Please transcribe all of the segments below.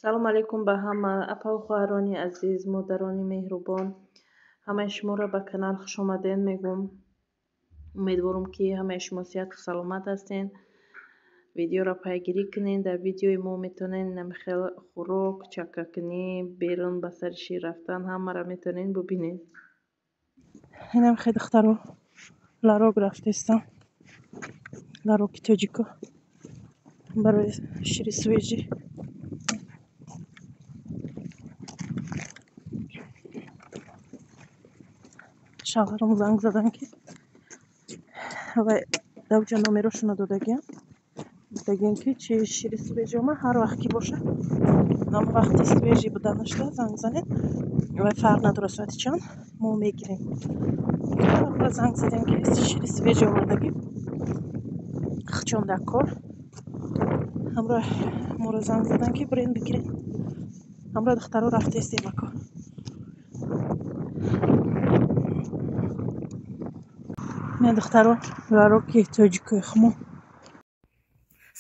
салом алайкум ба ҳама апа хоҳарони азиз, модарони меҳрубон. ҳамаи шуморо ба канал хушомадед мегӯм. умедворам ки ҳамаи шумо сиҳату саломат ҳастед. видеоро пайгирӣ кунед. дар видеои мо метавонед намихел хӯрок, чакакунӣ, берун ба сари шир рафтан ҳамаро метавонед бубинед. اینم خیلی دخترو لاروگ رفتستم لاروگ توجیکو برای شیری سویجی شوهرم زنگ زدن که و دوجا نومرشونو دادگیم که چی شیری سویجی اومد هر وقت که باشه هم وقتی سویجی بودنشته زنگ زنید و فرق نداره ساعتی چند ما میگیریم. و زنگ زدن که شیری سویجی آوردگیم خچون در کار همراه ما رو زنگ زدن که برین بگیرین همراه دخترو رفته استیم اکو من دخترو رو که توجیکوی خمو.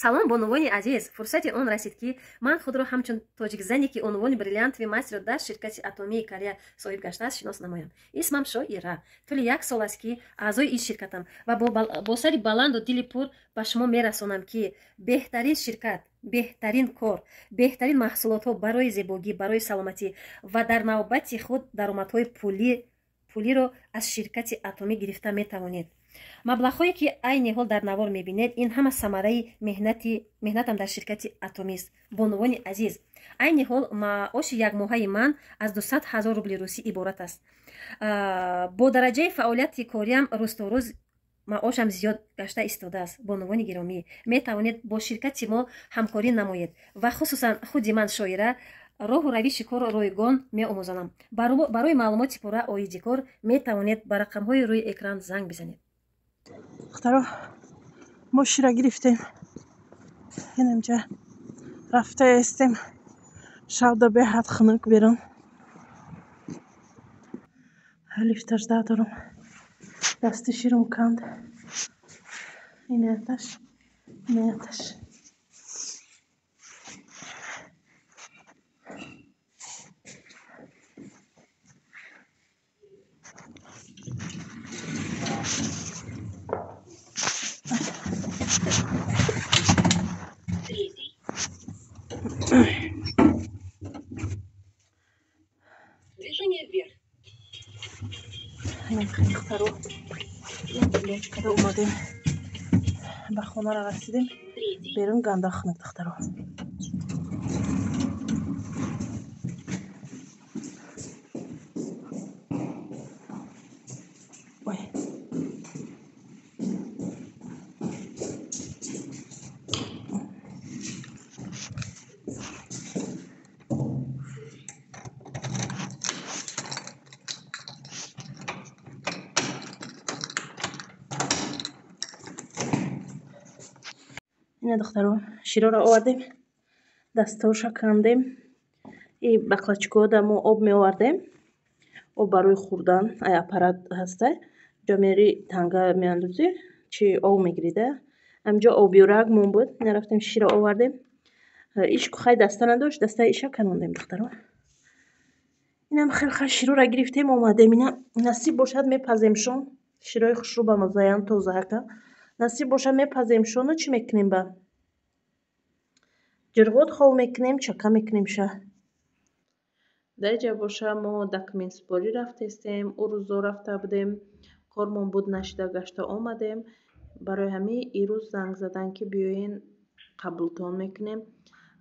салом бонувони азиз, фурсати он расид ки ман худро ҳамчун тоҷикзане ки унвони бриллиантови масро дар ширкати атомии Корея соҳиб гаштааст шинос намоям. исмам Шоира. тӯли 1 сол аст ки аъзои ин ширкатам ва бо сари баланду дили пур ба шумо мерасонам ки беҳтарин ширкат, беҳтарин кор, беҳтарин маҳсулотҳо барои зебогӣ, барои саломатӣ ва дар навбати худ даромадҳои пулиро аз ширкати атомӣ гирифта метавонед. маблағҳое ки айни ҳол дар навор мебинед, ин ҳама самараи меҳнатам дар ширкати атомист. бонувони азиз, айни ҳол маоши якмоҳаи ман аз 200 000 рубли русӣ иборат аст. бо дараҷаи фаъолияти кориам рӯзторӯз маошам зиёд гашта истодааст. бонувони гиромӣ, метавонед бо ширкати мо ҳамкорӣ намоед ва хусусан худи ман Шоира роҳу равиши корро ройгон меомӯзонам. барои маълумоти пурра оиди кор метавонед ба рақамҳои рӯи экран занг бизанед. دخترو ما شیره گرفتیم اینجا رفته استیم شوده به حد خنک بیرون لیفتش دارم دستی شیرم کند این آتش Движение вверх. خیلی دخترو کرده اومدیم به خونه را رسیدیم بیرون گنده خنک دخترو این دخترو شیره را آوردیم دستاشو کندیم این بقلچکو در ما آب می آوردیم آب برای خوردن ای اپارات هسته جا میری تنگه می اندازی چی آب میگیریده همجا آبیورک مون بود نرفتیم شیره آوردیم ایش که خیلی دسته نداشت دسته ایشا کندیم دخترو اینم خیلی شیره را گرفتیم آمدیم اینا نصیب باشد میپزیمشون شیره خوشروب مزین توزه هکا نصیب باشد میپزیمشون چی میکنیم با جرغوت خواه میکنیم چکه میکنیم شه در اینجا باشه ما دکمین سپاری رفتیم او روزا رفته بودیم کارمون بود نشده گشته آمدیم برای همین این روز زنگ زدن که بیاین قبولتان میکنیم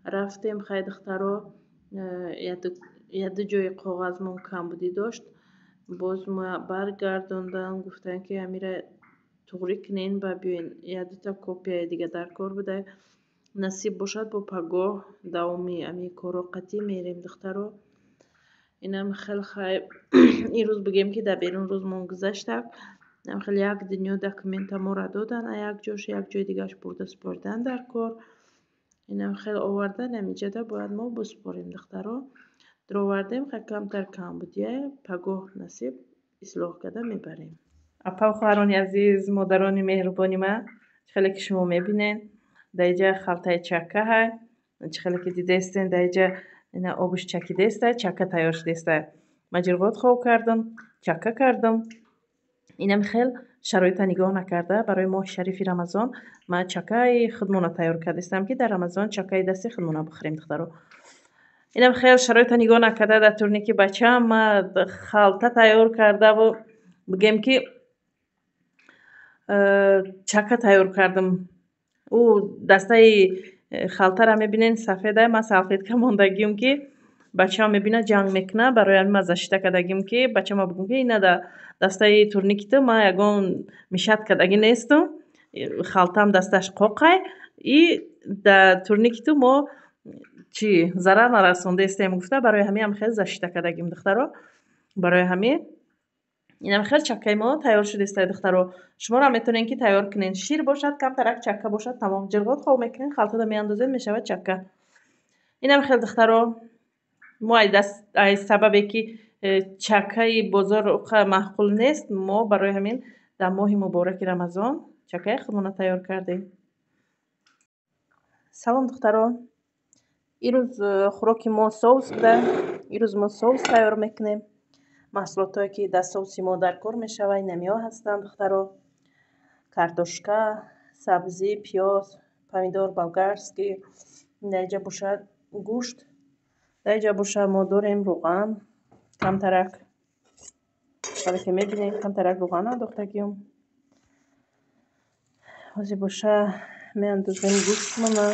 رفتیم خیلی دخترها یه دو جای کاغذمون کم بودی داشت باز ما برگردوندن گفتن که امیره توغری کنین و بیاین یه دو تا کپی دیگه در کار بوده نصیب باشد با پگاه دوامی امی کارو قطعی میریم دخترو اینم خیلی این روز بگیم که در بیرون روز من گذشته خیلی یک دنیا دکمنت ما را دادن یک جاش یک جای دیگهش برده سپردن در کار اینم خیلی آوردن نمیجه ده باید ما بسپاریم دخترو در آوردیم خیلی کمتر کم بودیه پگاه نصیب اصلاح کده میبریم اپا و خواهرانی عزیز مادرانی مهربانی من خیلی که شما میبینین در اینجا خلطه چکه های чихеле ки дидестен даиҷа ина обиш чакидеста, чака тайёр шудеста. Ма ҷирғот хов кардам, чака кардам. Инам хел шароита нигоҳ накарда барои моҳи шарифи Рамазон ма чакаи худмона тайёр кардастам, ки дар Рамазон чакаи дасти худмона бихӯрем духтаро. Инам хел шароита нигоҳ накарда дар турни ки бачаам ма халта тайёр кардаву бигем ки чака тайёр кардам. Ӯ дастаи халтара мебинен сафеда, ма салфетка мондагиам ки бачаам мебина ҷанг мекуна, барои ҳамин ма зашита кардагиам ки бачаама бигӯм ки ина дастаи турники ту ма ягон мишат кардаги нестум, халтаам дасташ қоқай, и да турники ту мо чи зарар нарасондестем гуфта, барои ҳамин хел зашита кардагиам духтаро. Барои ҳамин инам хел чакаи мо тайёр шудеста духтаро. Шуморо метавонед ки тайёр кунед. Шир бошад, камтарак чака бошад, тамом. Ҷирғот хов мекунед, халтада меандозед, мешавад чака. Инам хел духтаро. Мо ай сабабе ки чакаи бозор маъқул нест, мо барои ҳамин дар моҳи мубораки Рамазон чакаи худмона тайёр кардем. Салом духтаро. Ирӯз хӯроки мо соус буда. Ирӯз мо соус тайёр мекунем. Маҳсулотое ки дар соуси мо дар кор мешавад инамиҳо ҳастанд духтаро. Картошка, сабзӣ, пиёз, помидор болгарский, даиҷа бошад гӯшт, даиҷа бошад мо дорем руған, камтарак. Вале ки мебинем камтарак руған андохтагиам. ҳозир боша меандозем гӯштмона.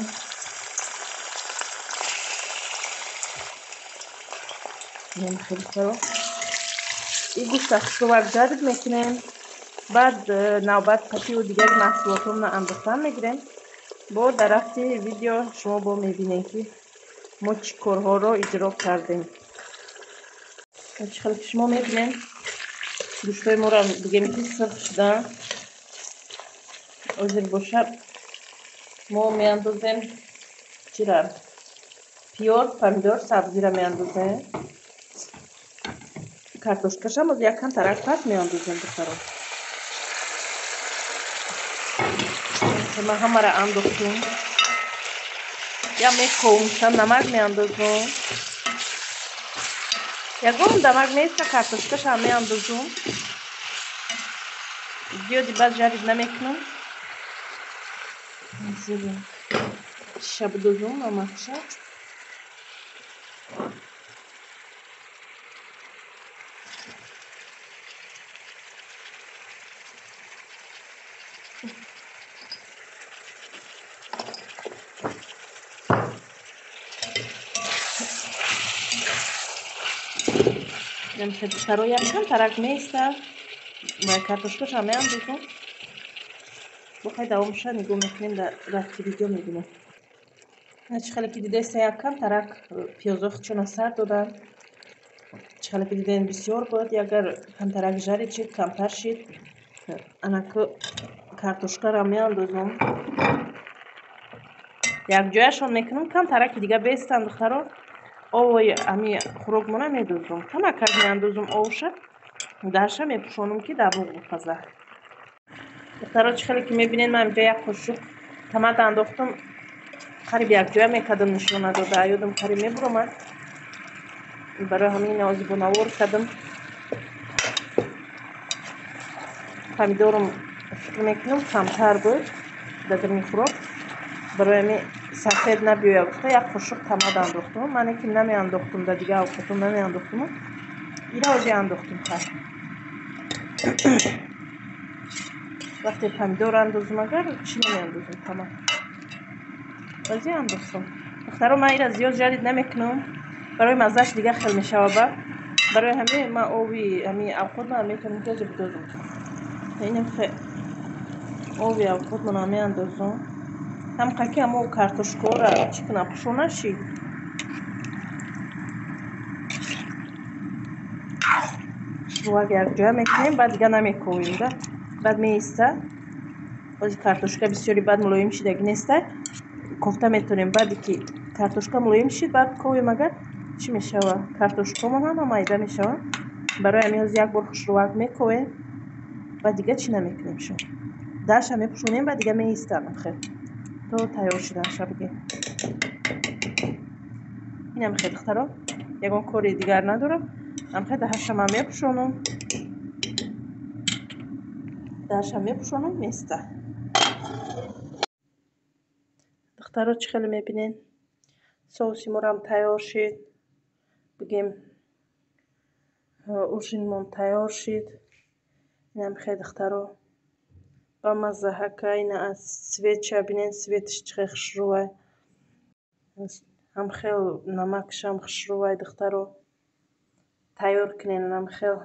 این گوشت خوشگوار جدید میکنیم. بعد نوبت پتی و دیگر محصولاتمون انداختن میگیریم. با در رفته ویدیو شما با میبینید که ما چی کارها رو اجرا کردیم. خیلی شما میبینید گوشتای ما رو بگیم که سرخ شدن. حاضر باشه ما میاندازیم چی را؟ پیاز، پمیدور، سبزی را میاندازیم. کارتوشکاش هم از یکم طرف پس میاندازیم دختران. ما همه را انداختیم. یا میکوم شم نمک میاندازم. یکم نمک نیست کارتوشکاش هم میاندازم. زیادی باز جدید نمیکنم. زیادی شب دوزم نمکش. Второй яркан тарак места. Моя картошка шаме андозу. Бухай давомша нигоҳ мекунем дар рафти видео мебинем. Чӣ хеле ки дидест яркан тарак пиёзо худшона сар доданд. Чӣ хеле ки дидем бисёр буд. Агар камтарак жарид шид, камтар шид. Анаку картошкаро меандозам. Якҷояшон мекунам, камтараки дига бестанд духтаро. Овои ами хӯрокмо намедозам. Камакак меандозам овша. Дарша мепӯшонам ки дар буғ бипазад. Духтаро чӣ хеле ки мебинед ман инҷо як қошуқ томат андохтам. қариб якҷоя мекардам нишона дода. Ёдам қариб мебуромад. Барои ҳамин ҳозир бонавор кардам. Помидорам фикр мекунам камтар буд дар дарми хӯрок. Барои ҳамин сафед набиёяд гуфта як қошуқ томат андохтам. Мане ки намеандохтам дар дигар овқатам намеандохтам. Ира ҳозир андохтам хар. вақте помидор андозам агар чӣ намеандозам томат. ҳозир андохтам. духтаро ман ира зиёд жадид намекунам. барои маззаш дига хел мешава. барои ҳамин ман оби ҳамин овқатам метавонам ки ҳозир бидозам. инам хел оби овқатам меандозам. ҳамқаки ҳамо картошкаро чӣ кунам пӯшон нашид. шувак якҷоя мекунем, баъд дига намековем да. баъд меиста. ҳозир картошка бисёри баъд мулоим шидаги неста. кофта метавонем баъде ки картошка мулоим шид баъд ковем агар чӣ мешава? Картошкамон ҳама майда мешава. барои ҳамин ҳозир як бор шувак мековем. баъд дига чӣ намекунем шо. даша мепӯшонем баъд дига меистам хел. то тайёр шудан шабиге. инам хеле духтаро ягон кори дигар надорам. Амхе даҳашама мепӯшонам. Даҳашам мепӯшонам места. Духтаро чӣ хеле мебинен? Соуси морам тайёр шид. Бигем ужинмон тайёр шид. Инам хеле духтаро ба маззаҳака ина аз светша бинен светиш чӣ хеле хушрӯвай. Ам хел намакшам хушрӯвай духтаро. Тайёр кунен анам хел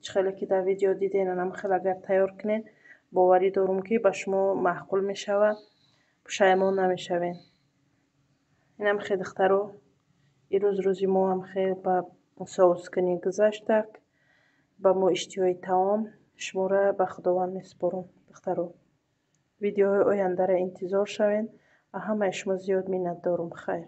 чӣ хеле ки дар видео диден анам хел агар тайёр кунен боварӣ дорум ки ба шумо маъқул мешава, пушаймон намешавен. Инам хел духтаро ирӯз рӯзи мо ам хел ба соускунӣ гузаштак. Ба мо иштиҳои таом шуморо ба худованд месупорам духтаро. Видеоҳои ояндаро интизор шавен. Ва ҳамаи шумо зиёд миннатдорум. Хайр.